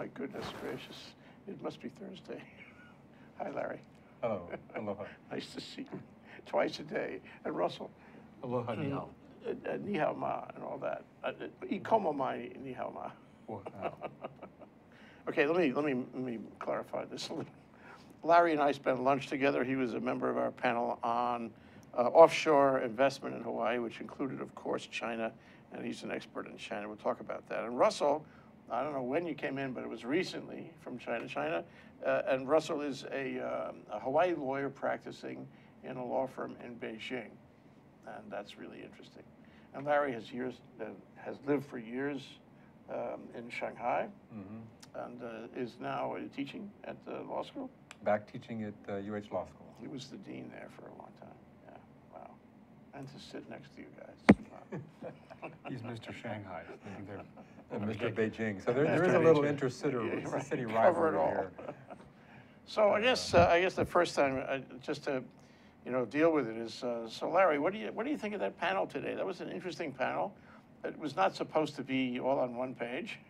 my goodness gracious. It must be Thursday. Hi, Larry. Hello. Aloha. Nice to see you twice a day. And Russell. Aloha ni hao. Ni hao ma and all that. I como mai ni hao ma. Wow. Okay, let me clarify this a little. Larry and I spent lunch together. He was a member of our panel on offshore investment in Hawaii, which included, of course, China, and he's an expert in China. We'll talk about that. And Russell, I don't know when you came in, but it was recently from China. And Russell is a Hawaii lawyer practicing in a law firm in Beijing, and that's really interesting. And Larry has lived for years in Shanghai, and is now teaching at the law school. Back teaching at UH Law School. He was the dean there for a long time. Yeah, wow. And to sit next to you guys. Wow. He's Mr. Shanghai. Mr. Beijing. So there is a little intercity rivalry here. So I guess the first time, just to deal with it is, so Larry, what do you think of that panel today? That was an interesting panel. It was not supposed to be all on one page.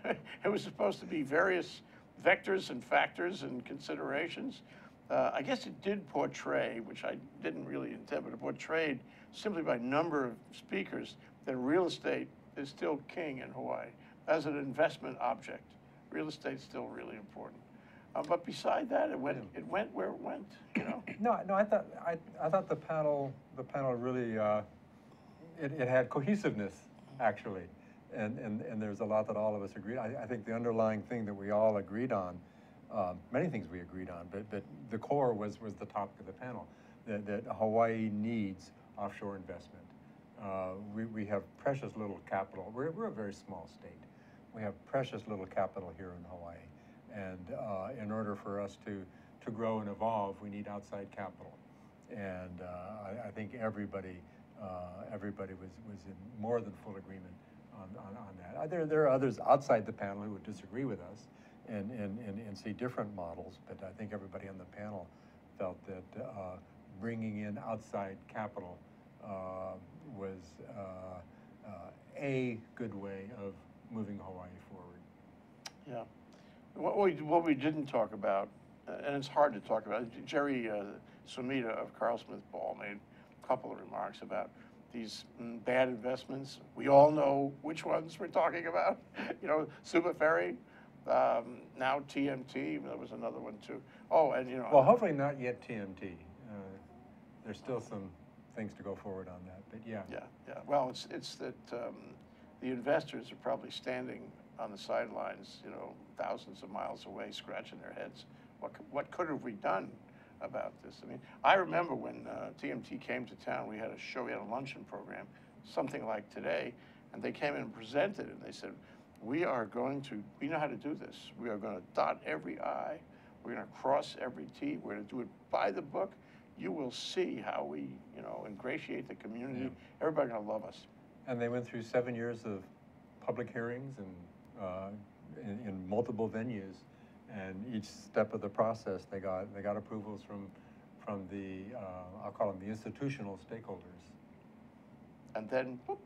It was supposed to be various vectors and factors and considerations. I guess it did portray, which I didn't really intend, but it portrayed simply by number of speakers that real estate is still king in Hawaii. As an investment object, real estate's still really important. But beside that, it went where it went. No, I thought the panel really it had cohesiveness actually, and there's a lot that all of us agreed. I think the underlying thing that we all agreed on, many things we agreed on, but the core was the topic of the panel, that Hawaii needs offshore investment. We have precious little capital. We're a very small state. We have precious little capital here in Hawaii. And in order for us to grow and evolve, we need outside capital. And I think everybody was in more than full agreement on that. There are others outside the panel who would disagree with us and see different models, but I think everybody on the panel felt that bringing in outside capital was a good way of moving Hawaii forward. Yeah. What we didn't talk about, and it's hard to talk about, Jerry Sumida of Carl Smith Ball made a couple of remarks about these bad investments. We all know which ones we're talking about. Super Ferry, now TMT, there was another one too. Oh, and Well, hopefully not yet TMT. There's still some things to go forward on that, but yeah. Yeah. Well, it's that the investors are probably standing on the sidelines, thousands of miles away, scratching their heads. What could have we done about this? I mean, I remember when TMT came to town, we had a show, we had a luncheon program, something like today, and they came in and presented, and they said, we know how to do this. We are going to dot every I, we're going to cross every T, we're going to do it by the book. You will see how we, ingratiate the community. Yeah. Everybody's going to love us. And they went through 7 years of public hearings and in multiple venues, and each step of the process they got approvals from the I'll call them the institutional stakeholders. And then, boop.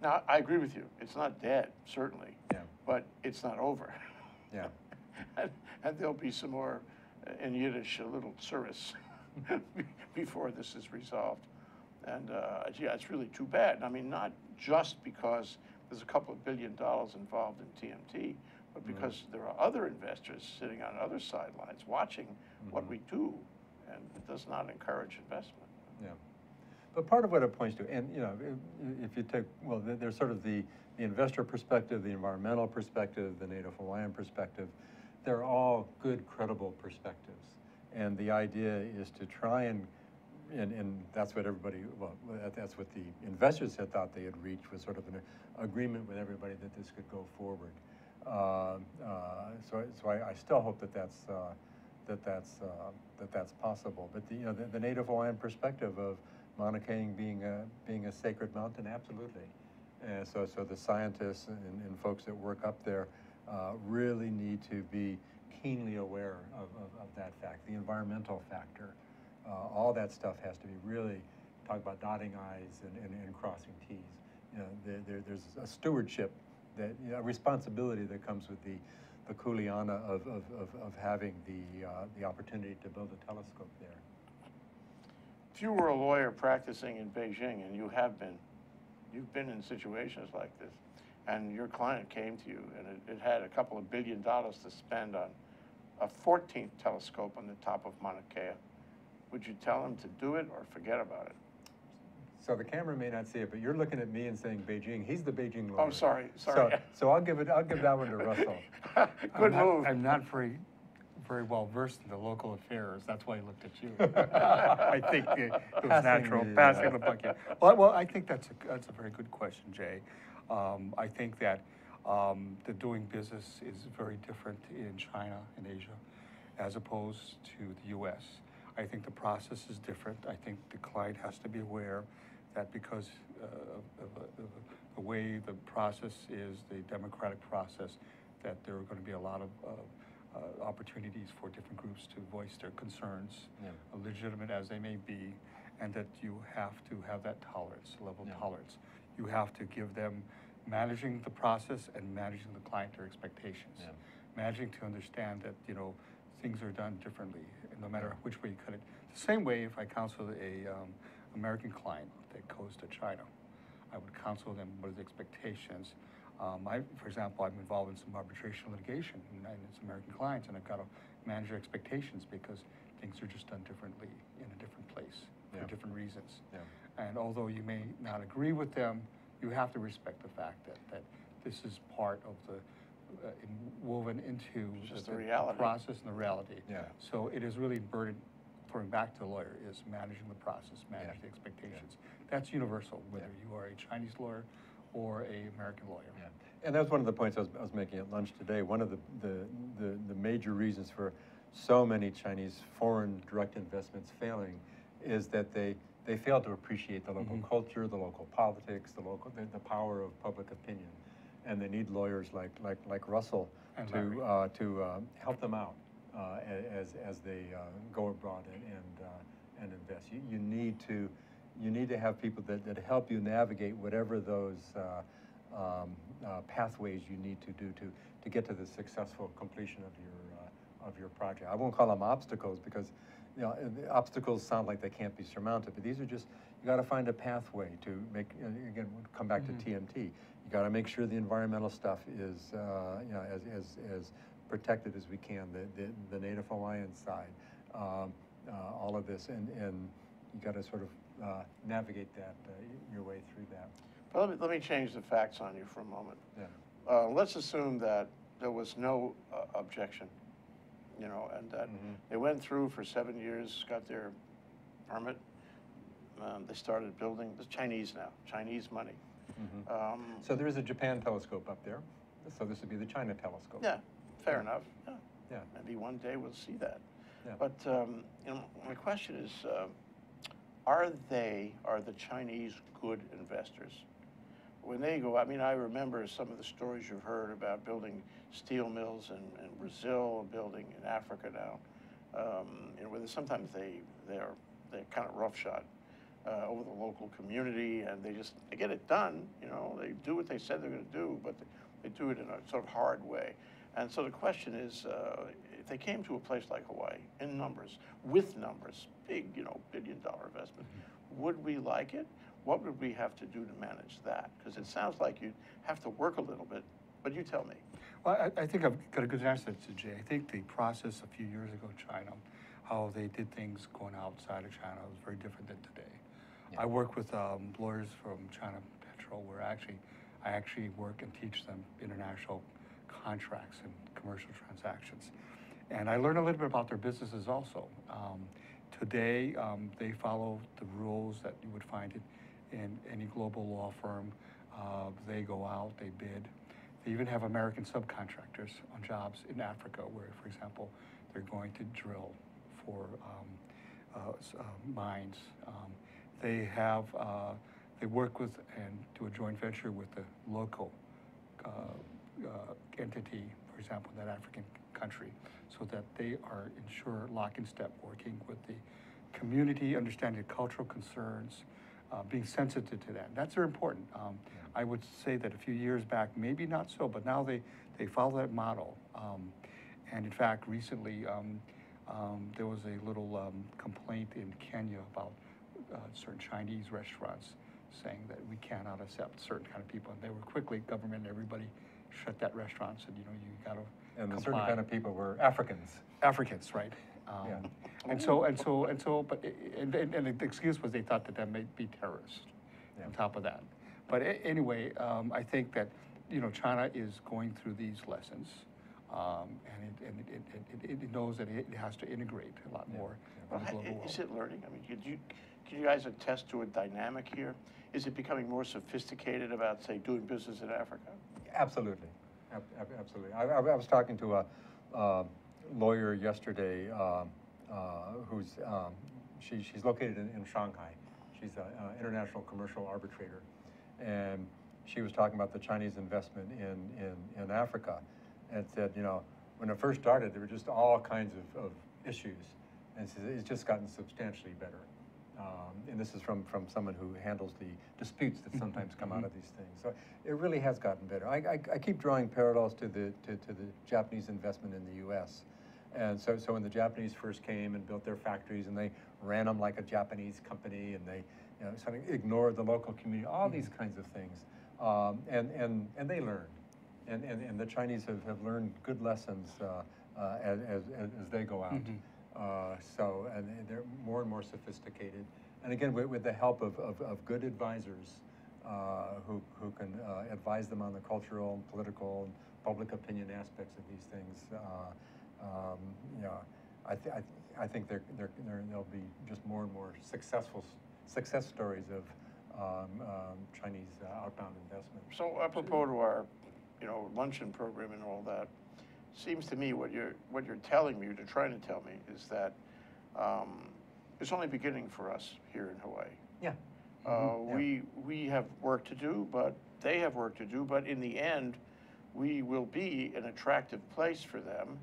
Now I agree with you. It's not dead, certainly. Yeah. But it's not over. Yeah. and there'll be some more, in Yiddish, a little service before this is resolved. And yeah, it's really too bad. I mean, not just because there's a couple of $1 billion involved in TMT, but because there are other investors sitting on other sidelines watching what we do, and it does not encourage investment. Yeah, but part of what it points to, and if you take, well, there's sort of the investor perspective, the environmental perspective, the Native Hawaiian perspective. They're all good, credible perspectives, and the idea is to try and that's what everybody, well, that's what the investors had thought they had reached, was sort of an agreement with everybody that this could go forward. So I still hope that's possible. But the Native Hawaiian perspective of Mauna Kea being a sacred mountain, absolutely. So the scientists and folks that work up there really need to be keenly aware of that fact, the environmental factor. All that stuff has to be really talk about dotting I's and crossing T's. There's a stewardship, a responsibility that comes with the kuleana of having the opportunity to build a telescope there. If you were a lawyer practicing in Beijing, and you have been, you've been in situations like this, and your client came to you and it had a couple of $1 billion to spend on a 14th telescope on the top of Mauna Kea, would you tell him to do it or forget about it? So the camera may not see it, but you're looking at me and saying Beijing. He's the Beijing lawyer. Oh, sorry. So I'll give that one to Russell. Good move. I'm not very well versed in the local affairs. That's why I looked at you. I think it was natural, passing the bucket. Well, I think that's a very good question, Jay. I think that the doing business is very different in China and Asia as opposed to the U.S. I think the process is different. I think the client has to be aware that because of the way the process is, the democratic process, that there are going to be a lot of opportunities for different groups to voice their concerns, legitimate as they may be, and that you have to have that tolerance, level of tolerance. You have to give them managing the process and managing the client their expectations. Managing to understand that, you know, things are done differently, no matter which way you cut it. The same way if I counsel a American client that goes to China, I would counsel them what are the expectations. For example, I'm involved in some arbitration litigation and some American clients, and I've got to manage their expectations because things are just done differently in a different place for different reasons. And although you may not agree with them, you have to respect the fact that this is part of the woven into the reality. Process and the reality. Yeah. So it is really burden, throwing back to the lawyer, is managing the process, managing the expectations. That's universal, whether you are a Chinese lawyer or a American lawyer. And that was one of the points I was making at lunch today. One of the major reasons for so many Chinese foreign direct investments failing is that they fail to appreciate the local culture, the local politics, the power of public opinion. And they need lawyers like Russell to help them out as they go abroad and invest. You need to have people that help you navigate whatever those pathways you need to do to get to the successful completion of your project. I won't call them obstacles because, you know, the obstacles sound like they can't be surmounted, but these are just, you got to find a pathway to make, again, come back to TMT. You got to make sure the environmental stuff is, you know, as protected as we can, the Native Hawaiian side, all of this, and you got to sort of navigate that, your way through that. Well, let me change the facts on you for a moment. Let's assume that there was no objection, you know, and that they went through for 7 years, got their permit. They started building. It's Chinese now, Chinese money. So there is a Japan telescope up there. So this would be the China telescope. Yeah, fair enough. Yeah. Maybe one day we'll see that. Yeah. But you know, my question is, are the Chinese good investors? When they go, I mean, I remember some of the stories you've heard about building steel mills in Brazil, building in Africa now. You know, where sometimes they're kind of roughshod over the local community, and they get it done. You know, they do what they said they're going to do, but they do it in a sort of hard way. And so the question is, if they came to a place like Hawaii in numbers, with numbers, big, you know, $1 billion investment, would we like it? What would we have to do to manage that? Because it sounds like you'd have to work a little bit, but you tell me. Well, I think I've got a good answer to Jay. I think the process a few years ago in China, how they did things going outside of China was very different than today. I work with lawyers from China Petrol, where I actually work and teach them international contracts and commercial transactions. And I learned a little bit about their businesses also. Today, they follow the rules that you would find in any global law firm. They go out, they bid. They even have American subcontractors on jobs in Africa where, for example, they're going to drill for mines. They work with and do a joint venture with the local entity, for example, in that African country, so that they are lock in step working with the community, understanding cultural concerns, being sensitive to that. That's very important. I would say that a few years back, maybe not so, but now they follow that model. And in fact, recently, there was a little complaint in Kenya about certain Chinese restaurants saying that we cannot accept certain kind of people. And they were quickly, government, everybody shut that restaurant, said, you know, you got to And the certain kind of people were Africans. Africans, right? Yeah. And the excuse was they thought that may be terrorists on top of that. But anyway, I think that, you know, China is going through these lessons, and it knows that it has to integrate a lot more in the global world. Is it learning? I mean, can you guys attest to a dynamic here? Is it becoming more sophisticated about, say, doing business in Africa? Absolutely, absolutely. I was talking to a lawyer yesterday who's she's located in Shanghai. She's an international commercial arbitrator, and she was talking about the Chinese investment in Africa, and said, you know, when it first started, there were just all kinds of issues, and says it's just gotten substantially better. And this is from someone who handles the disputes that sometimes come out of these things. So it really has gotten better. I keep drawing parallels to the Japanese investment in the U.S. And so when the Japanese first came and built their factories, and they ran them like a Japanese company, and they, you know, sort of ignored the local community, all these kinds of things, and they learned, and the Chinese have learned good lessons as they go out. And they're more and more sophisticated, and again with the help of good advisors who can advise them on the cultural, political, and public opinion aspects of these things. You know, I think there'll be just more and more success stories of Chinese outbound investment. So apropos to our, you know, luncheon program and all that, seems to me what you're telling me, you're trying to tell me, is that it's only beginning for us here in Hawaii. Yeah. We have work to do, but they have work to do. But in the end, we will be an attractive place for them.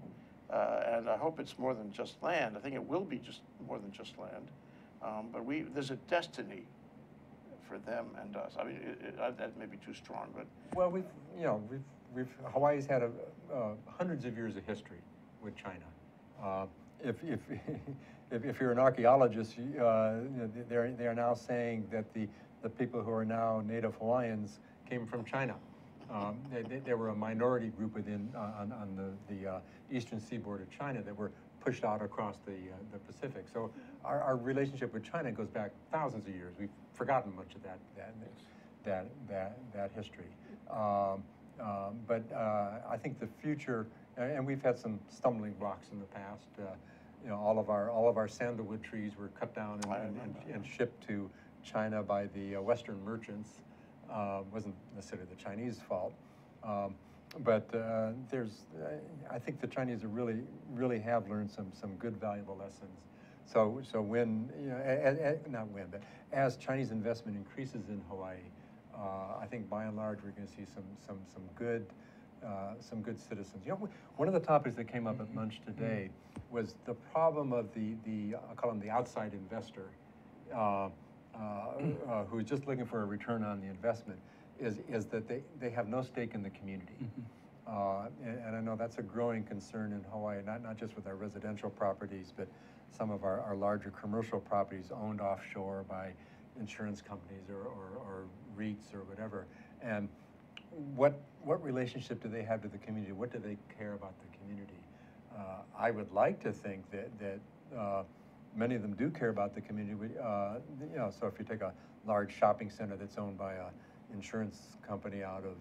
And I hope it's more than just land. I think it will be just more than just land. But there's a destiny for them and us. I mean, that may be too strong, but well, Hawaii's had hundreds of years of history with China. If you're an archaeologist, they are now saying that the people who are now native Hawaiians came from China. They were a minority group on the eastern seaboard of China that were pushed out across the Pacific. So our relationship with China goes back thousands of years. We've forgotten much of that history. But I think the future, and we've had some stumbling blocks in the past. You know, all of our sandalwood trees were cut down and shipped to China by the Western merchants. Wasn't necessarily the Chinese fault, but I think the Chinese really have learned some good, valuable lessons. So when, you know, not when, but as Chinese investment increases in Hawaii, I think by and large we're going to see some good citizens. You know, one of the topics that came up at lunch today was the problem of I call him the outside investor, who's just looking for a return on the investment, is that they have no stake in the community. And I know that's a growing concern in Hawaii, not just with our residential properties, but some of our larger commercial properties owned offshore by insurance companies or REITs or whatever. And what relationship do they have to the community? What do they care about the community? I would like to think that many of them do care about the community. You know, so if you take a large shopping center that's owned by an insurance company out of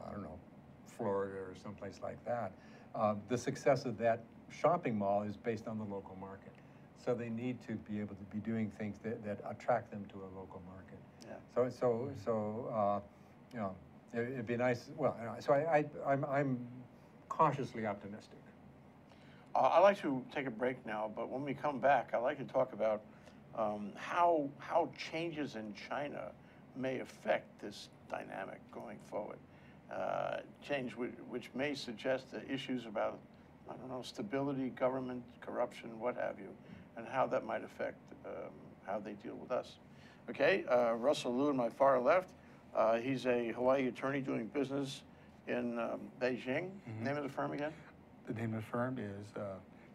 I don't know, Florida or someplace like that, the success of that shopping mall is based on the local market. So they need to be able to be doing things that attract them to a local market. Yeah. So you know, it'd be nice. Well, so I'm cautiously optimistic. I'd like to take a break now, but when we come back, I'd like to talk about how changes in China may affect this dynamic going forward. Change which may suggest the issues about, I don't know, stability, government, corruption, what have you, and how that might affect how they deal with us. Okay, Russel Leu on my far left. He's a Hawaii attorney doing business in Beijing. Name of the firm again? The name of the firm is,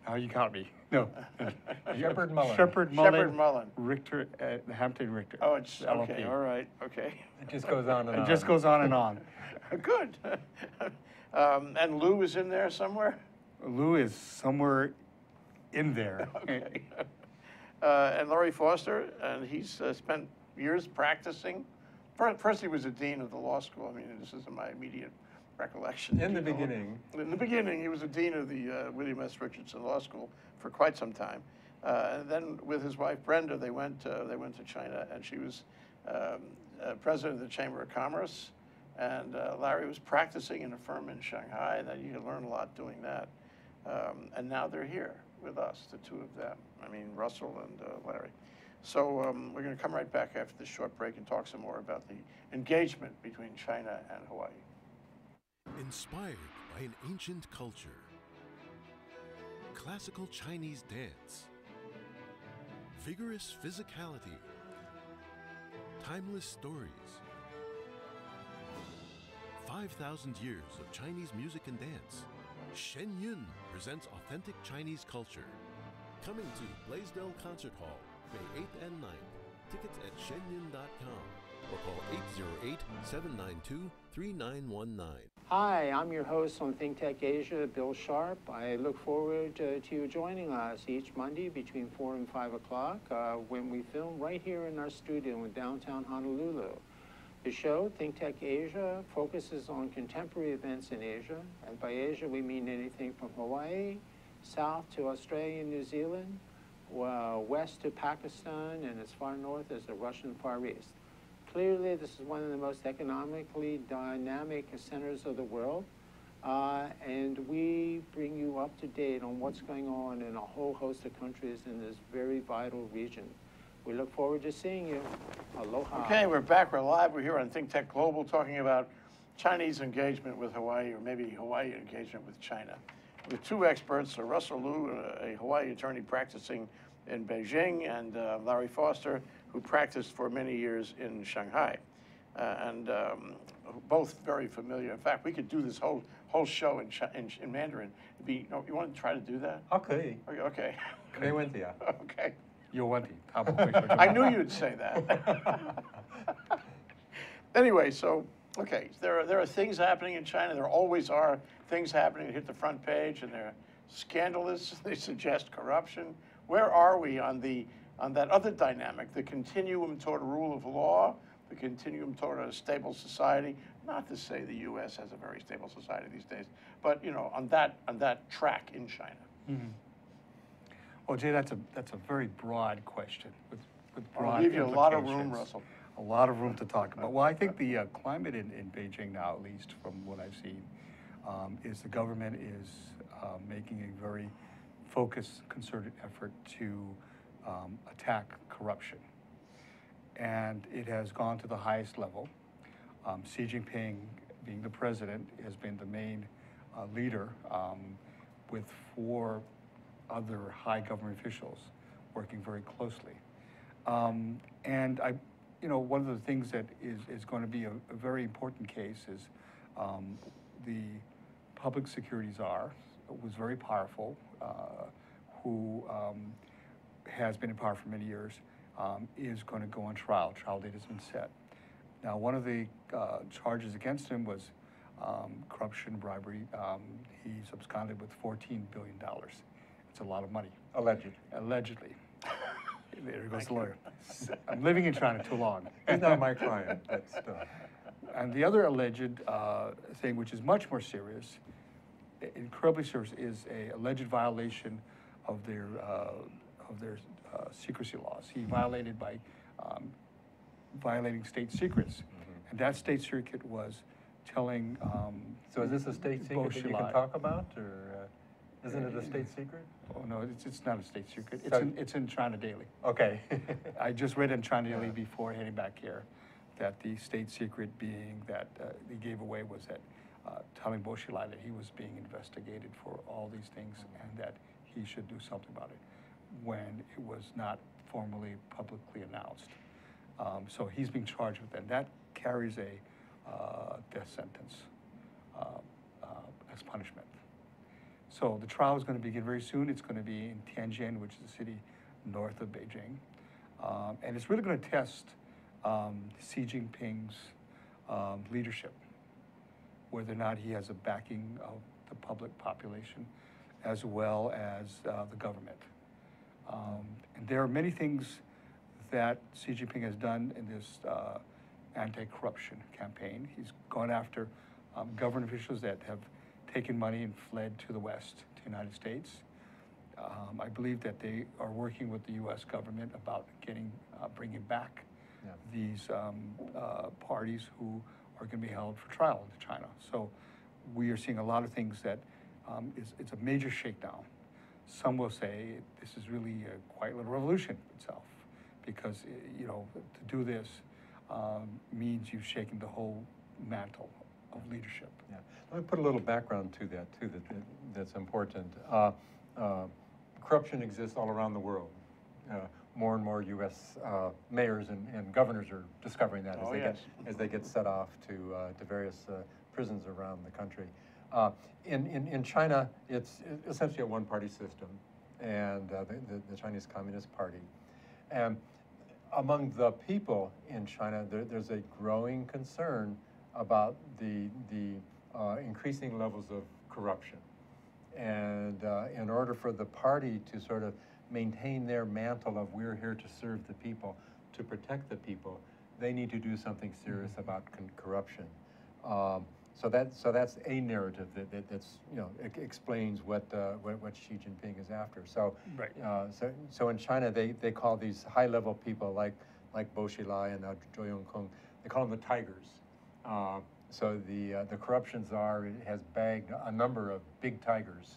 now you caught me. No. Shepard Mullen. Shepard Shepard Mullen. Richter, Hampton Richter. Oh, it's LLP. okay. All right. Okay. It just goes on and on. It just goes on and on. Good. And Lou is in there somewhere. Lou is somewhere in there. Okay. And Larry Foster, and he's spent years practicing. First, he was a dean of the law school. I mean, this is my immediate recollection. In the beginning. In the beginning, he was a dean of the William S. Richardson Law School for quite some time. And then with his wife Brenda, they went to China, and she was president of the Chamber of Commerce. And Larry was practicing in a firm in Shanghai. That you could learn a lot doing that. And now they're here with us, the two of them. I mean, Russell and Larry. So we're going to come right back after this short break and talk some more about the engagement between China and Hawaii. Inspired by an ancient culture, classical Chinese dance, vigorous physicality, timeless stories, 5,000 years of Chinese music and dance, Shen Yun presents authentic Chinese culture. Coming to Blaisdell Concert Hall, May 8th and 9th. Tickets at shenyun.com or call 808-792-3919. Hi, I'm your host on ThinkTech Asia, Bill Sharp. I look forward to you joining us each Monday between 4 and 5 o'clock when we film right here in our studio in downtown Honolulu. The show, ThinkTech Asia, focuses on contemporary events in Asia. And by Asia, we mean anything from Hawaii, south to Australia and New Zealand, west to Pakistan, and as far north as the Russian Far East. Clearly, this is one of the most economically dynamic centers of the world, and we bring you up to date on what's going on in a whole host of countries in this very vital region. We look forward to seeing you. Aloha. Okay, we're back. We're live. We're here on ThinkTech Global talking about Chinese engagement with Hawaii, or maybe Hawaii engagement with China. With two experts, Russel Leu, a Hawaii attorney practicing in Beijing, and Larry Foster, who practiced for many years in Shanghai. And both very familiar. In fact, we could do this whole show in Mandarin. You want to try to do that? Okay. Okay. Okay. I knew you'd say that. Anyway, so, okay, there are things happening in China. There always are things happening that hit the front page, and they're scandalous. They suggest corruption. Where are we on that other dynamic, the continuum toward a rule of law, the continuum toward a stable society? Not to say the U.S. has a very stable society these days, but on that track in China. Mm-hmm. Well, Jay, that's a very broad question with broad I'll give you a lot of room, implications. Russell. A lot of room to talk about. Well, I think the climate in Beijing now, at least from what I've seen, is the government is making a very focused, concerted effort to attack corruption. And it has gone to the highest level. Xi Jinping, being the president, has been the main leader with 4 other high government officials working very closely. And one of the things that is going to be a very important case is the public security czar, was very powerful, who has been in power for many years, is going to go on trial. Trial date has been set. Now, one of the charges against him was corruption, bribery. He's absconded with $14 billion. It's a lot of money. Allegedly. There goes the lawyer. I'm living in China too long. He's not my client. And the other alleged thing, which is much more serious, incredibly serious, is a alleged violation of their secrecy laws. He violated by violating state secrets, and that state secret was telling. So is this a state secret that you can talk about, or isn't it a state secret? Oh no, it's not a state secret. It's in China Daily. Okay. I just read in China Daily before heading back here that the state secret being that he gave away was that telling Bo Xilai that he was being investigated for all these things and that he should do something about it when it was not formally publicly announced. So he's being charged with that. And that carries a death sentence as punishment. So the trial is going to begin very soon. It's going to be in Tianjin, which is a city north of Beijing. And it's really going to test Xi Jinping's leadership, whether or not he has a backing of the public population as well as the government. And there are many things that Xi Jinping has done in this anti-corruption campaign. He's gone after government officials that have taken money and fled to the West, to the United States. I believe that they are working with the U.S. government about bringing back these parties who are going to be held for trial in China. So we are seeing a lot of things that it's a major shakedown. Some will say this is really a quiet little revolution itself, because to do this means you've shaken the whole mantle of leadership. Yeah. Let me put a little background to that too. That's important. Corruption exists all around the world. More and more U.S. mayors and governors are discovering that as they get set off to various prisons around the country. In China, it's essentially a one-party system, and the Chinese Communist Party. And among the people in China, there's a growing concern about the increasing levels of corruption. And in order for the party to sort of maintain their mantle of we're here to serve the people, to protect the people, they need to do something serious about corruption. So that's a narrative that's explains what Xi Jinping is after. So Right. So in China they call these high-level people like Bo Xilai and Zhou Yongkong, they call them the tigers. So the corruption czar has bagged a number of big tigers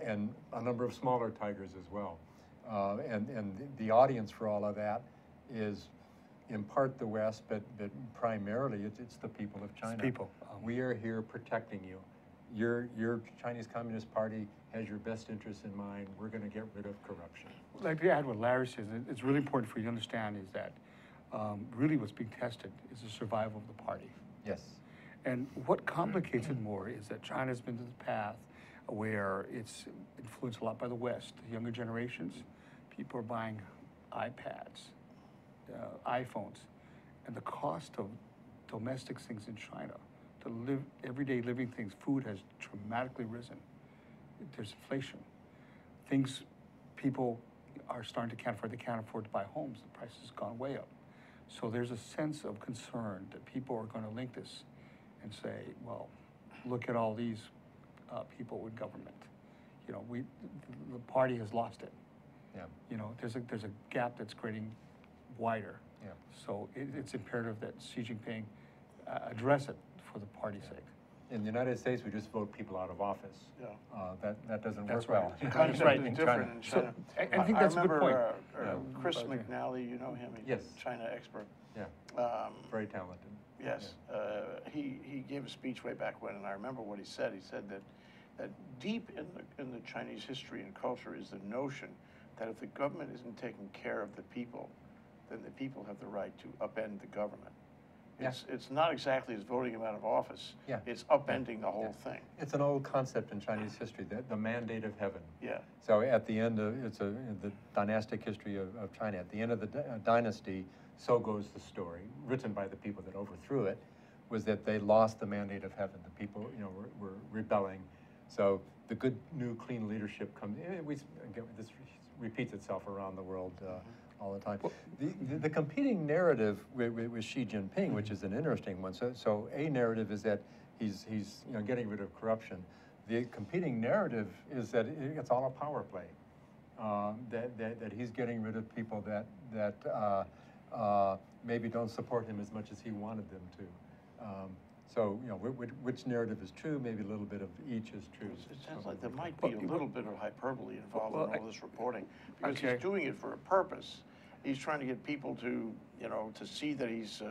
and a number of smaller tigers as well. And the audience for all of that is in part the West, but primarily it's the people of China. It's people. We are here protecting you. Your Chinese Communist Party has your best interests in mind. We're going to get rid of corruption. Like to add what Larry says, it's really important for you to understand is that really what's being tested is the survival of the party. Yes. And what complicates it more is that China's been to the path where it's influenced a lot by the West, the younger generations. People are buying iPads, iPhones, and the cost of domestic things in China, to live everyday living things, food has dramatically risen. There's inflation. Things people are starting to can't afford to buy homes. The price has gone way up. So there's a sense of concern that people are going to link this and say, well, look at all these people with government. The party has lost it. Yeah. There's a gap that's getting wider. Yeah. So it's imperative that Xi Jinping address it for the party's sake. In the United States, we just vote people out of office. Yeah. That doesn't That's work well. right. Concept right. is In different in China. So, I think that's a good point. I remember Chris McNally, you know him, he's Yes. a China expert. Yeah. Very talented. Yes, he gave a speech way back when, and I remember what he said. He said that deep in the Chinese history and culture is the notion that if the government isn't taking care of the people, then the people have the right to upend the government. It's not exactly as voting him out of office. Yeah. It's upending the whole thing. It's an old concept in Chinese history, the mandate of heaven. Yeah. So at the end of the dynastic history of China. At the end of the dynasty, so goes the story, written by the people that overthrew it, was that they lost the mandate of heaven. The people, were rebelling. So the good, new, clean leadership comes. This repeats itself around the world all the time. The competing narrative with Xi Jinping, which is an interesting one. So a narrative is that he's getting rid of corruption. The competing narrative is that it's all a power play. That he's getting rid of people that maybe don't support him as much as he wanted them to. So, which narrative is true? Maybe a little bit of each is true. It sounds like there might be a little bit of hyperbole involved in all this reporting, because he's doing it for a purpose. He's trying to get people to, to see that he's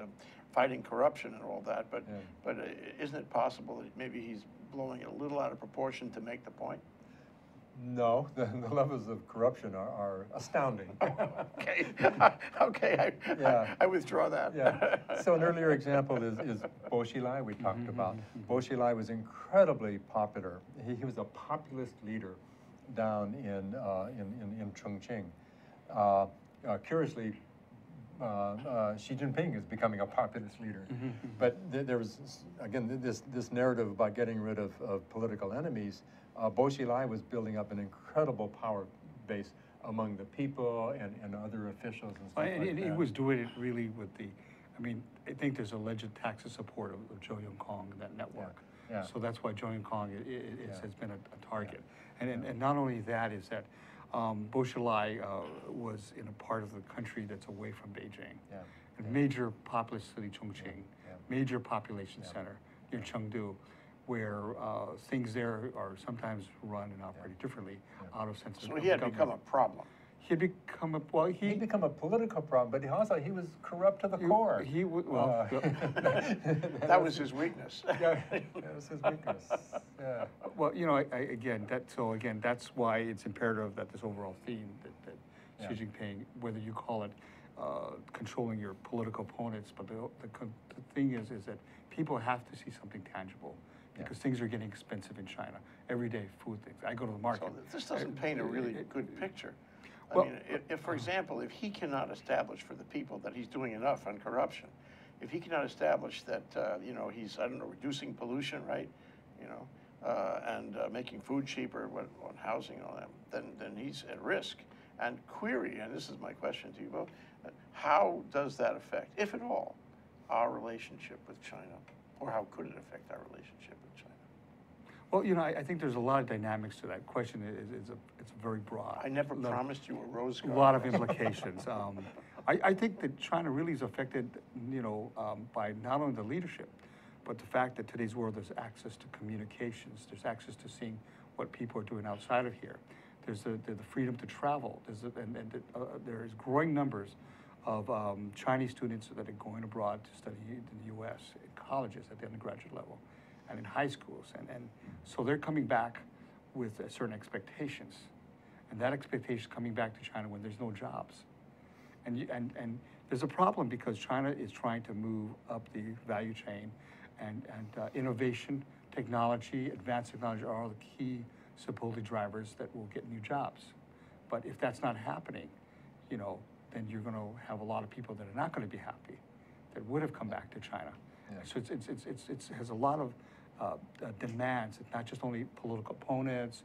fighting corruption and all that. But isn't it possible that maybe he's blowing it a little out of proportion to make the point? No, the levels of corruption are astounding. Okay, okay, Yeah. I withdraw that. Yeah. So an earlier example is Bo Xilai we talked about. Bo Xilai was incredibly popular. He was a populist leader down in Chongqing. Curiously, Xi Jinping is becoming a populist leader. But there was, again, this narrative about getting rid of political enemies. Bo Xilai was building up an incredible power base among the people and other officials and stuff like that. He was doing it really with the, I mean, I think there's alleged tax support of Zhou Yongkong, that network. Yeah. So that's why Zhou Yongkong has been a target. And not only that is that Bo Xilai was in a part of the country that's away from Beijing. A major populous city, Chongqing, major population center near Chengdu, where things there are sometimes run and operated differently out of sense of So he had become a problem. He had become a, well, He'd become a political problem, but he was corrupt to the core. He would, well, That was his weakness. Yeah, that was his weakness. Yeah. well, you know, again, that's why it's imperative that this overall theme that Xi Jinping, whether you call it controlling your political opponents, but the thing is that people have to see something tangible. Because things are getting expensive in China. Everyday food things. I go to the market. So this doesn't paint a really good picture. I Well, mean, if, for example, if he cannot establish for the people that he's doing enough on corruption, if he cannot establish that, you know, he's, I don't know, reducing pollution, right? You know, and making food cheaper on housing and all that, then he's at risk. And query, and this is my question to you both, how does that affect, if at all, our relationship with China? Or how could it affect our relationship with China? well, you know, I think there's a lot of dynamics to that question. It's very broad. I never promised you a rose A garden. lot of implications. I think that China really is affected, you know, by not only the leadership, but the fact that today's world there's access to communications, there's access to seeing what people are doing outside of here. There's the freedom to travel. There's growing numbers of Chinese students that are going abroad to study in the U.S. in colleges at the undergraduate level and in high schools. And so they're coming back with certain expectations. And that expectation is coming back to China when there's no jobs. And there's a problem because China is trying to move up the value chain and innovation, technology, advanced technology are all the key supposedly drivers that will get new jobs. But if that's not happening, you know, then you're going to have a lot of people that are not going to be happy, that would have come back to China. Yeah. So it has a lot of demands. It's not just only political opponents,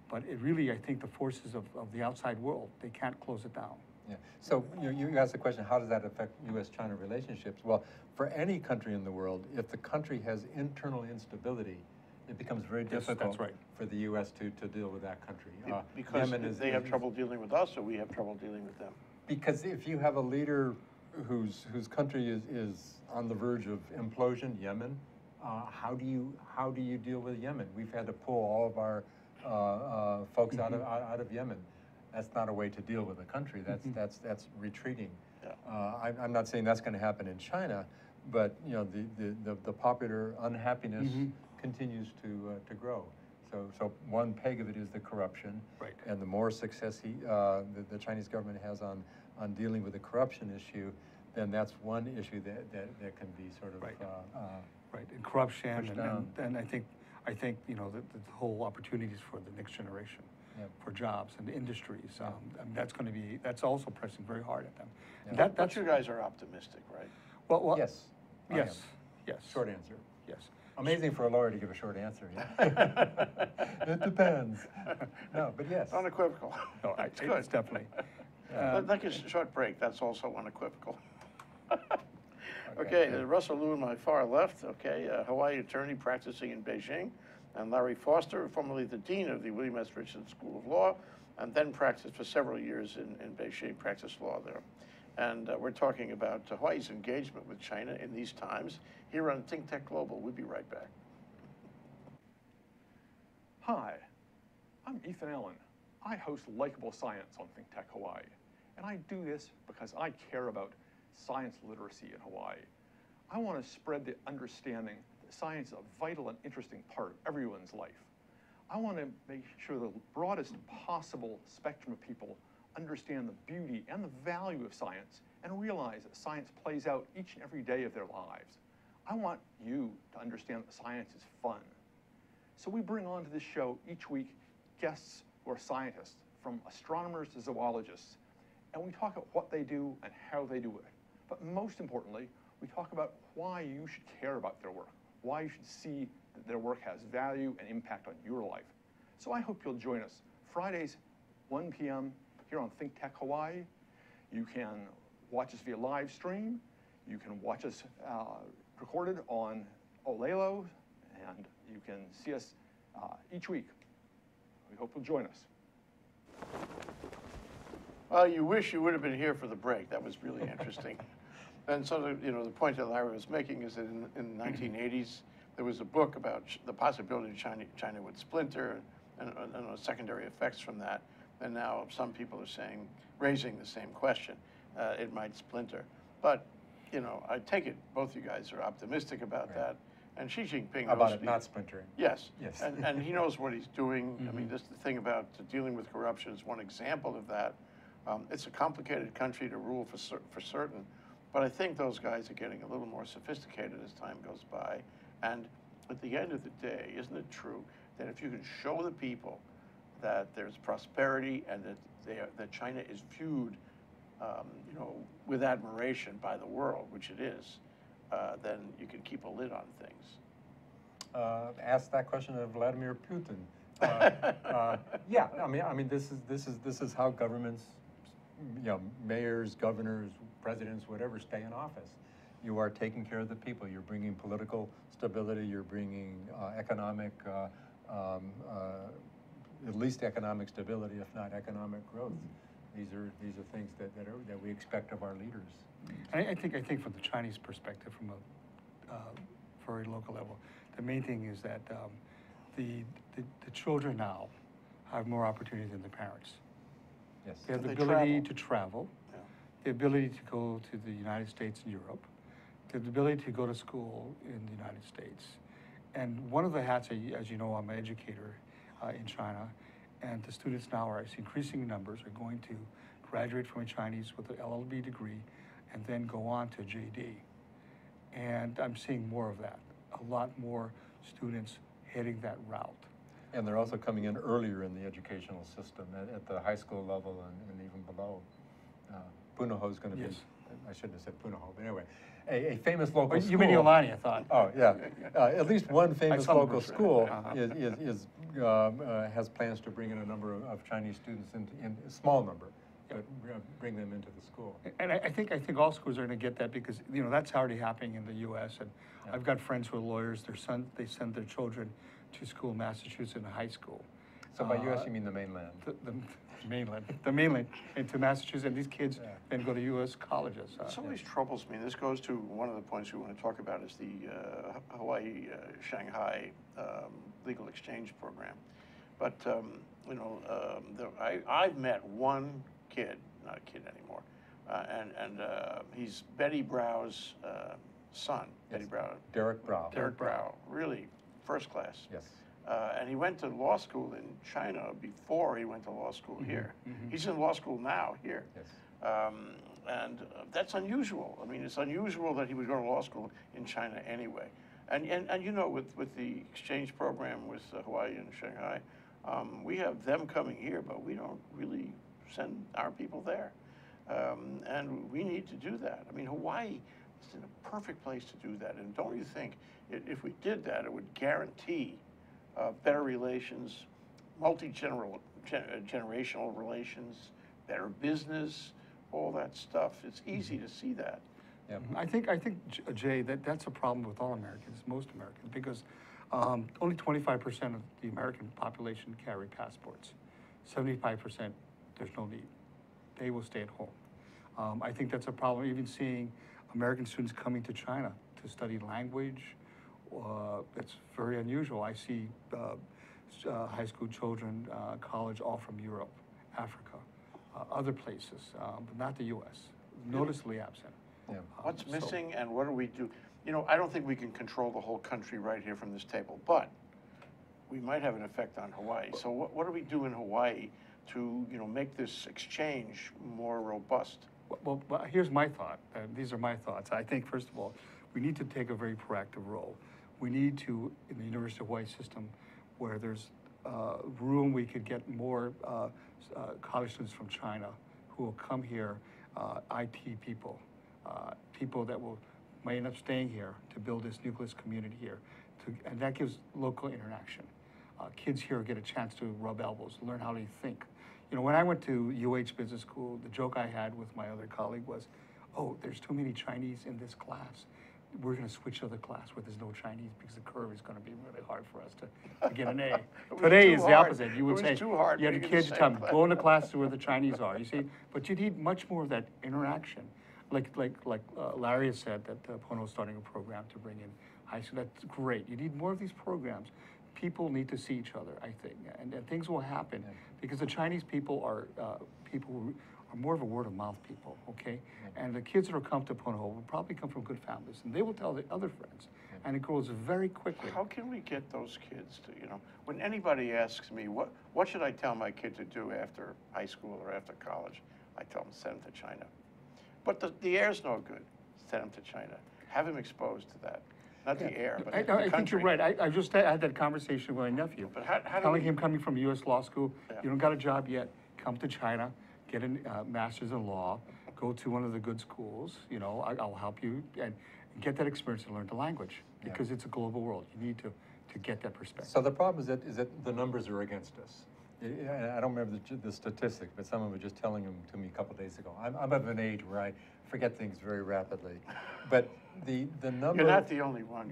but it really, I think, the forces of the outside world, they can't close it down. Yeah. So you asked the question, how does that affect U.S.-China relationships? Well, for any country in the world, if the country has internal instability, it becomes very difficult for the U.S. to deal with that country. Because they have trouble dealing with us, or we have trouble dealing with them. Because if you have a leader whose country is on the verge of implosion, Yemen, how do you deal with Yemen? We've had to pull all of our folks out of Yemen. That's not a way to deal with a country. That's retreating. Yeah. I'm not saying that's going to happen in China, but you know the popular unhappiness continues to grow. So one peg of it is the corruption, and the more success the Chinese government has on dealing with the corruption issue, then that's one issue that can be sort of and corruption, and I think you know the whole opportunities for the next generation, for jobs and industries. And that's also pressing very hard at them. Yeah. But you guys are optimistic, right? Well, yes. Yes. Short answer. Yes. Amazing for a lawyer to give a short answer. Yeah? It depends. No, but yes. Unequivocal. No, It's good. it's definitely. Like a short break, that's also unequivocal. Okay, Russel Leu on my far left, okay, Hawaii attorney practicing in Beijing, and Larry Foster, formerly the dean of the William S. Richardson School of Law, and then practiced for several years in Beijing, practiced law there. And we're talking about Hawaii's engagement with China in these times here on ThinkTech Global. We'll be right back. Hi, I'm Ethan Allen. I host Likeable Science on ThinkTech Hawaii, and I do this because I care about science literacy in Hawaii. I want to spread the understanding that science is a vital and interesting part of everyone's life. I want to make sure the broadest possible spectrum of people understand the beauty and the value of science and realize that science plays out each and every day of their lives. I want you to understand that science is fun. So we bring onto this show each week guests who are scientists, from astronomers to zoologists, and we talk about what they do and how they do it. But most importantly, we talk about why you should care about their work, why you should see that their work has value and impact on your life. So I hope you'll join us Fridays, 1 p.m. here on ThinkTech Hawaii. You can watch us via live stream. You can watch us recorded on Olelo, and you can see us each week. We hope you'll join us. Well, you wish you would have been here for the break. That was really interesting. And so, the point that Larry was making is that in the 1980s, there was a book about the possibility China would splinter and secondary effects from that. And now some people are saying, raising the same question, it might splinter. But, I take it both you guys are optimistic about that. And Xi Jinping knows About it not splintering. Yes. Yes. And he knows what he's doing. I mean, this the thing about dealing with corruption is one example of that. It's a complicated country to rule for certain, but I think those guys are getting a little more sophisticated as time goes by. And at the end of the day, isn't it true that if you can show the people that there's prosperity and that China is viewed, with admiration by the world, which it is, then you can keep a lid on things. Ask that question of Vladimir Putin. Yeah, I mean, this is how governments, mayors, governors, presidents, whatever, stay in office. You are taking care of the people. You're bringing political stability. You're bringing economic, at least economic stability, if not economic growth. These are things that we expect of our leaders. I think from the Chinese perspective, from a very local level, the main thing is that the children now have more opportunity than the parents. Yes. They have the They ability travel. to travel, Yeah. the ability to go to the United States and Europe, the ability to go to school in the United States. And one of the hats, as you know, I'm an educator in China, and the students now are increasing numbers are going to graduate from a Chinese with an LLB degree and then go on to JD. And I'm seeing more of that, a lot more students heading that route. And they're also coming in earlier in the educational system, at the high school level and even below. Punahou is going to Yes. be, I shouldn't have said Punahou, but anyway, a famous local school. You mean Iolani, I thought. Oh, yeah. At least one famous saw the local brochure. school Uh-huh. has plans to bring in a number of Chinese students, in a small number, but bring them into the school. And I think all schools are going to get that because that's already happening in the U.S. And I've got friends who are lawyers. They send their children to school in Massachusetts in high school. So by U.S. you mean the mainland? The mainland into Massachusetts, and these kids then go to U.S. colleges. This always troubles me. This goes to one of the points we want to talk about is the Hawaii-Shanghai legal exchange program. But, I've met one kid, not a kid anymore, and he's Betty Brau's son, Betty Brau. Derek Brau. Derek Brau, really first class. Yes. And he went to law school in China before he went to law school here. He's in law school now here. Yes. And that's unusual. I mean, it's unusual that he would go to law school in China anyway. And with the exchange program with Hawaii and Shanghai, we have them coming here, but we don't really send our people there. And we need to do that. I mean, Hawaii is in a perfect place to do that. And don't you think, if we did that, it would guarantee better relations, multi-generational relations, better business, all that stuff. It's easy to see that. Yeah. I think, Jay, that's a problem with all Americans, most Americans, because only 25% of the American population carry passports. 75%, there's no need. They will stay at home. I think that's a problem. Even seeing American students coming to China to study language, it's very unusual. I see high school children, college, all from Europe, Africa, other places, but not the U.S. Noticeably absent. Yeah. What's missing and what do we do? I don't think we can control the whole country right here from this table, but we might have an effect on Hawaii. So what do we do in Hawaii to, make this exchange more robust? Well, here's my thought. These are my thoughts. I think, first of all, we need to take a very proactive role. We need to, in the University of Hawaii system, where there's room, we could get more college students from China who will come here, IT people, people that might end up staying here to build this nucleus community here. And that gives local interaction. Kids here get a chance to rub elbows, learn how they think. When I went to UH Business School, the joke I had with my other colleague was, oh, there's too many Chinese in this class. We're going to switch to the class where there's no Chinese because the curve is going to be really hard for us to get an A. Today is the opposite. You would say, too hard you had the kids tell them, go into classes where the Chinese are, you see? But you need much more of that interaction. Like Larry has said, that Pono's starting a program to bring in high school. That's great. You need more of these programs. People need to see each other, I think, and things will happen because the Chinese people are people who are more of a word of mouth people, okay? And the kids that will come to Pono will probably come from good families, and they will tell the other friends, and it grows very quickly. How can we get those kids to, when anybody asks me, what should I tell my kid to do after high school or after college? I tell them, send them to China. But the air's no good. Send him to China. Have him exposed to that. Not the air, but the country. I think you're right. I just had that conversation with my nephew. But how telling him coming from U.S. law school, Yeah. you don't got a job yet, come to China, get a master's in law, go to one of the good schools, I'll help you, and get that experience and learn the language, because it's a global world. You need to get that perspective. So the problem is that the numbers are against us. I don't remember the statistic, but someone was just telling them to me a couple of days ago. I'm of an age where I forget things very rapidly, but the number. You're not the only one,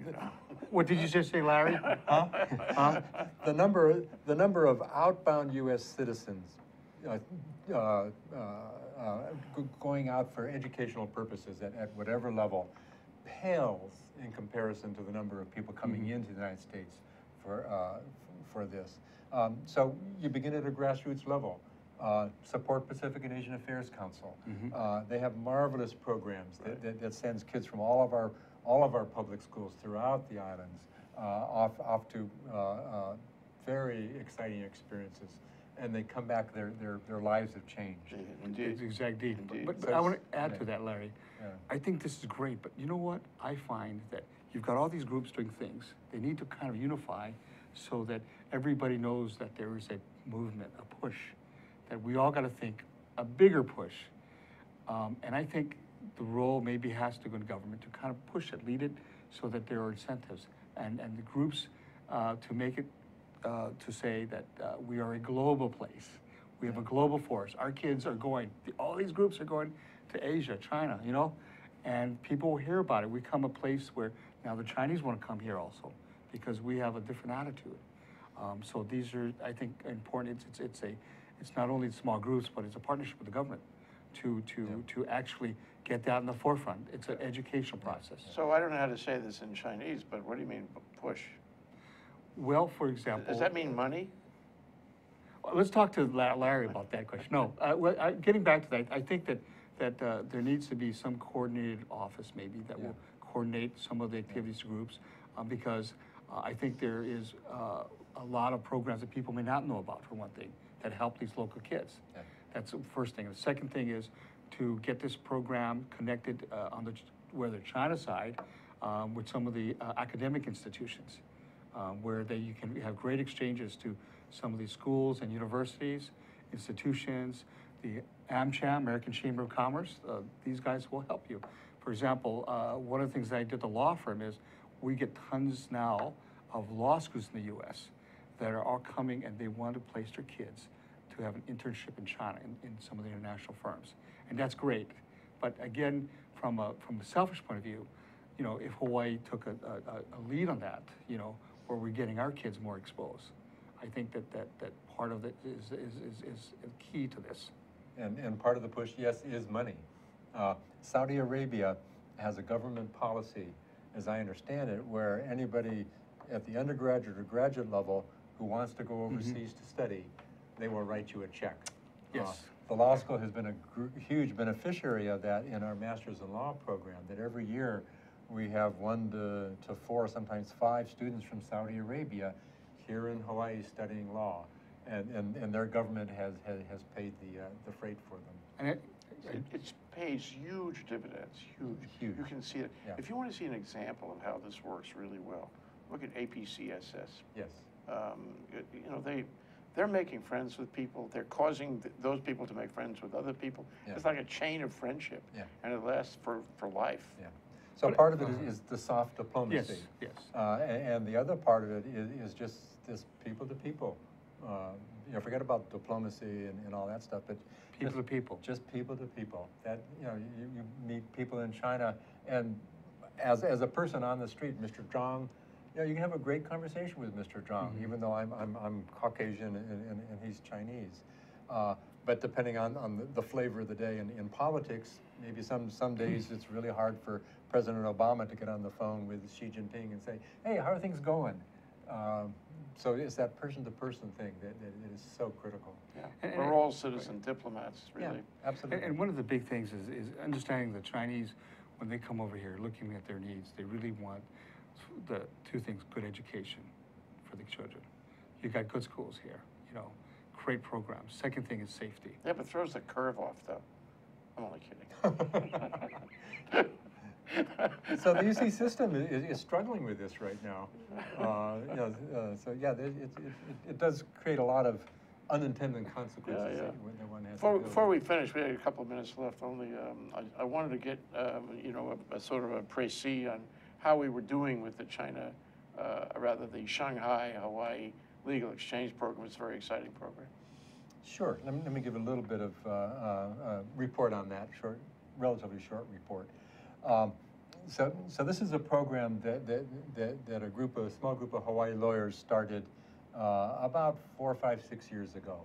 What did you just say, Larry? Huh? The number of outbound U.S. citizens going out for educational purposes at whatever level pales in comparison to the number of people coming into the United States for this. So you begin at a grassroots level. Support Pacific and Asian Affairs Council. They have marvelous programs that sends kids from all of our public schools throughout the islands off to very exciting experiences, and they come back. Their lives have changed. Indeed. Exactly. Indeed. But I want to add to that, Larry. Yeah. I think this is great, but you know what? I find that you've got all these groups doing things. They need to kind of unify so that everybody knows that there is a movement, a push, that we all got to think a bigger push. And I think the role maybe has to go to government to kind of push it, lead it, so that there are incentives and the groups to make it, to say that we are a global place. We have a global force. Our kids are going, all these groups are going to Asia, China, and people will hear about it. We become a place where now the Chinese want to come here also because we have a different attitude. So these are, I think, important. It's not only small groups, but it's a partnership with the government to actually get that in the forefront. It's an educational process. So I don't know how to say this in Chinese, but what do you mean push? Well, for example, Does that mean money? let's talk to Larry about that question. No, getting back to that, I think that there needs to be some coordinated office maybe that will coordinate some of the activities groups because I think there is a lot of programs that people may not know about, for one thing, that help these local kids. Yeah. That's the first thing. The second thing is to get this program connected on the China side with some of the academic institutions where you can have great exchanges to some of these schools and universities, institutions, the AmCham, American Chamber of Commerce. These guys will help you. For example, one of the things that I did at the law firm is we get tons now of law schools in the U.S. that are all coming and they want to place their kids to have an internship in China in some of the international firms. And that's great. But again, from a selfish point of view, if Hawaii took a lead on that, where we're getting our kids more exposed, I think that part of it is key to this. And part of the push, yes, is money. Saudi Arabia has a government policy, as I understand it, where anybody at the undergraduate or graduate level who wants to go overseas to study, they will write you a check. Yes. The law school has been a huge beneficiary of that in our Master's in Law program, that every year we have 1 to 4, sometimes 5 students from Saudi Arabia here in Hawaii studying law, and their government has paid the freight for them. And It pays huge dividends, huge. Huge. You can see it. Yeah. If you want to see an example of how this works really well, look at APCSS. Yes. You know, they're making friends with people. They're causing those people to make friends with other people. Yeah. It's like a chain of friendship, Yeah. and it lasts for life. Yeah. So part of it is the soft diplomacy. yes. And the other part of it is just this people to people. You know, forget about diplomacy and all that stuff, but People to people. Just people to people. That, you know, you meet people in China, and as a person on the street, Mr. Zhang, you know, you can have a great conversation with Mr. Zhang, even though I'm Caucasian and he's Chinese. But depending on the flavor of the day in politics, maybe some days it's really hard for President Obama to get on the phone with Xi Jinping and say, hey, how are things going? So it's that person-to-person thing that is so critical. Yeah. And- We're all citizen diplomats, really. Yeah, absolutely. And one of the big things is understanding the Chinese, when they come over here, looking at their needs, they really want the two things: good education for the children. You got good schools here, you know, great programs. Second thing is safety. Yeah, but throws the curve off, though. I'm only kidding. So the UC system is struggling with this right now. You know, so yeah, it does create a lot of unintended consequences Yeah. that one has to Before, deal before with. we finish, we had a couple of minutes left. Only, I wanted to get, you know, a sort of a précis on how we were doing with the China, rather the Shanghai, Hawaii Legal Exchange Program. It's a very exciting program. Sure. Let me give a little bit of report on that, relatively short report. So this is a program that a small group of Hawaii lawyers started about 4, 5, 6 years ago,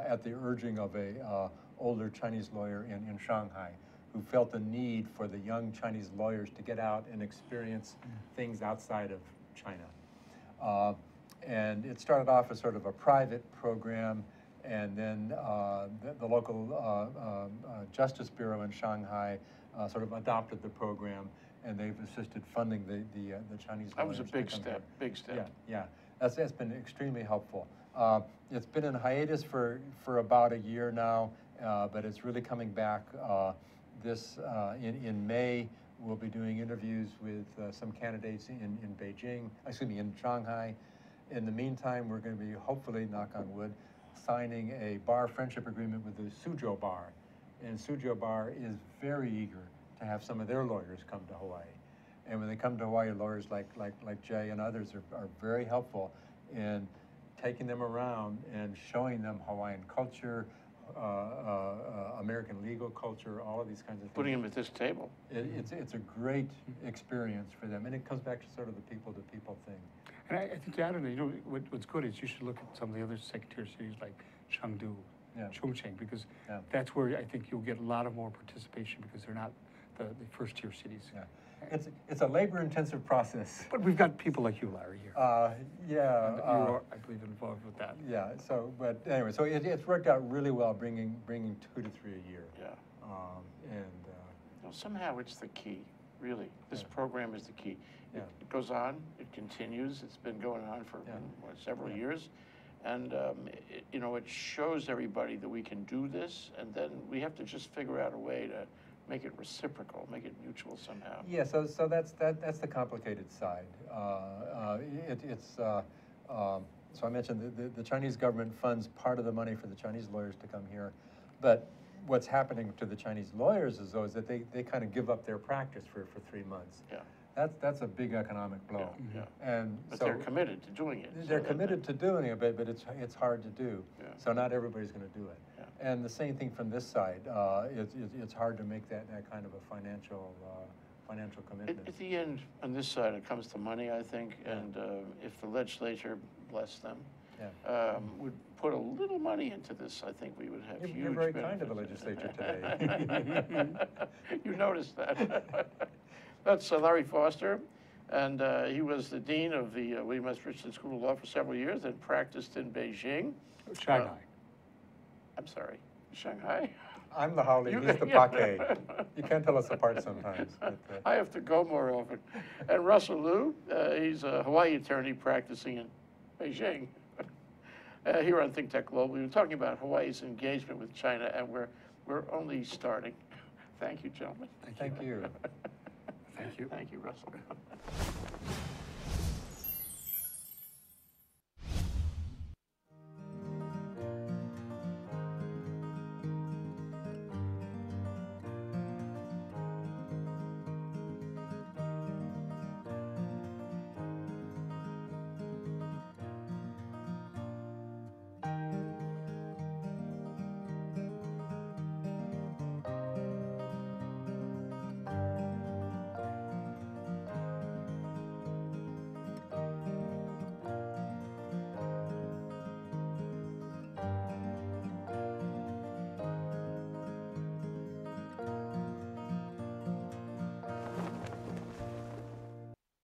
at the urging of a older Chinese lawyer in Shanghai, who felt the need for the young Chinese lawyers to get out and experience things outside of China. And it started off as sort of a private program, and then the local Justice Bureau in Shanghai sort of adopted the program, and they've assisted funding the Chinese lawyers. That was a big to come step, here. big step. Yeah. That's been extremely helpful. It's been in hiatus for about a year now, but it's really coming back. In May, we'll be doing interviews with some candidates in Beijing, in Shanghai. In the meantime, we're going to be, hopefully, knock on wood, signing a bar friendship agreement with the Suzhou Bar. And Suzhou Bar is very eager to have some of their lawyers come to Hawaii. And when they come to Hawaii, lawyers like Jay and others are very helpful in taking them around and showing them Hawaiian culture, American legal culture, all of these kinds of things. Putting them at this table. It's a great experience for them, and it comes back to sort of the people-to-people thing. And I think to add on that, you know, what's good is you should look at some of the other second-tier cities like Chengdu, Yeah. Chongqing, because Yeah. that's where I think you'll get a lot of more participation because they're not the first-tier cities. Yeah. It's a labor-intensive process. But we've got people like you, Larry, here. Yeah. You are, I believe, involved with that. Yeah. So, but anyway, so it's worked out really well, bringing 2 to 3 a year. Yeah. And You know, somehow it's the key, really. This program is the key. Yeah. It goes on, it continues. It's been going on for several years. And, you know, it shows everybody that we can do this, and then we have to just figure out a way to make it reciprocal, make it mutual somehow. yeah, so that's the complicated side. So I mentioned the Chinese government funds part of the money for the Chinese lawyers to come here, but what's happening to the Chinese lawyers is that they kind of give up their practice for 3 months. Yeah. That's a big economic blow. Yeah. And But so they're committed to doing it. they're committed to doing it, but it's hard to do. Yeah. So not everybody's going to do it. Yeah. And the same thing from this side. It's hard to make that kind of a financial commitment. At the end, on this side, it comes to money, I think, and if the legislature, bless them, would put a little money into this, I think we would have huge You're very kind of the benefits. legislature today. You noticed that. That's Larry Foster, and he was the dean of the William S. Richardson School of Law for several years, and practiced in Beijing. Shanghai. I'm sorry, Shanghai? I'm the Howley, he's the Pake. You can't tell us apart sometimes. But, I have to go more often. And Russel Leu, he's a Hawaii attorney practicing in Beijing. Here on ThinkTech Global, we've been talking about Hawaii's engagement with China, and we're only starting. Thank you, gentlemen. Thank you. Thank you. Thank you, Russell.